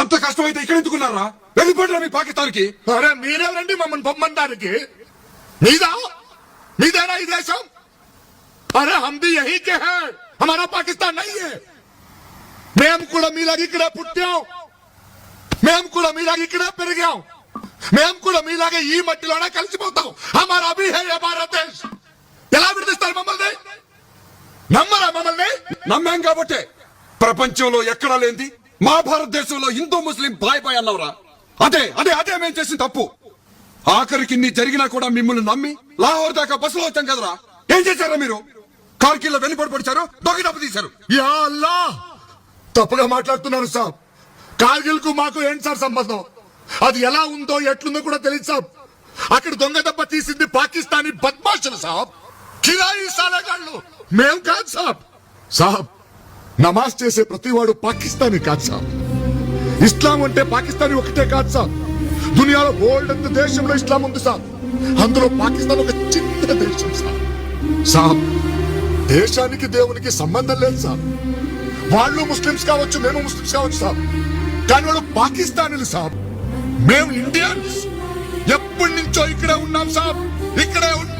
అంత కష్టమైతే ఇక్కడ ఎందుకున్నారా? వెళ్ళిపోయినా మీ పాకిస్తాన్కి. అరే మీరెవరండి మమ్మల్ని పొమ్మంటానికి? మీదేనా ఈ దేశం? అరే हम भी यही के हैं, हमारा पाकिस्तान नहीं है. మేము కూడా మీలాగా ఇక్కడే పుట్టాం, మేము కూడా మీలాగా ఇక్కడే పెరిగాం, మేము కూడా మీలాగా ఈ మట్టిలోనే కలిసిపోతాం. हमारा भी है ये भारत देश. ఎలా విడిదిస్తారు మమ్మల్ని? నమ్మరా మమ్మల్ని? నమ్మాం కాబట్టే ప్రపంచంలో ఎక్కడా లేంది మా భారతదేశంలో హిందూ ముస్లిం బాయ్ బాయ్ అన్నవరా. అదే అదే అదే మేము చేసిన తప్పు. ఆఖరికి ఇన్ని జరిగినా కూడా మిమ్మల్ని నమ్మి లాహోర్ దాకా బస్సులో వచ్చాం కదరా. ఏం చేశారా మీరు? కార్గిల్ లో వెనుపడి పడిచారు, దొంగ డబ్బు తీశారు. యా అల్లా, తప్పుగా మాట్లాడుతున్నాను సాబ్. కార్గిల్ కు మాకు ఏంటి సార్ సంబంధం? అది ఎలా ఉందో ఎట్లుందో కూడా తెలియదు సాబ్. అక్కడ దొంగ దెబ్బ తీసింది పాకిస్తానీ బద్మాషులు సాబ్, కిరాయి సాలగాళ్ళు. మేం కాదు సాబ్. సాబ్, నమాజ్ చేసే ప్రతివాడు పాకిస్తానీ కాదు సాబ్. ఇస్లాం అంటే పాకిస్తానీ ఒకటే కాదు సాబ్. దునియాలో వరల్డ్ అంత దేశంలో ఇస్లాం ఉంది సాబ్. అందులో పాకిస్తాన్ ఒక చిన్న దేశం సాబ్. సాబ్, దేశానికి దేవునికి సంబంధం లేదు సాబ్. వాళ్ళు ముస్లిమ్స్ కావచ్చు, మేము ముస్లిమ్స్ కావచ్చు సాబ్, కానీ వాళ్ళు పాకిస్తానీలు సాబ్. మేము ఇండియన్స్. ఎప్పటి నుంచో ఇక్కడే ఉన్నాం సాబ్, ఇక్కడే ఉన్నాం.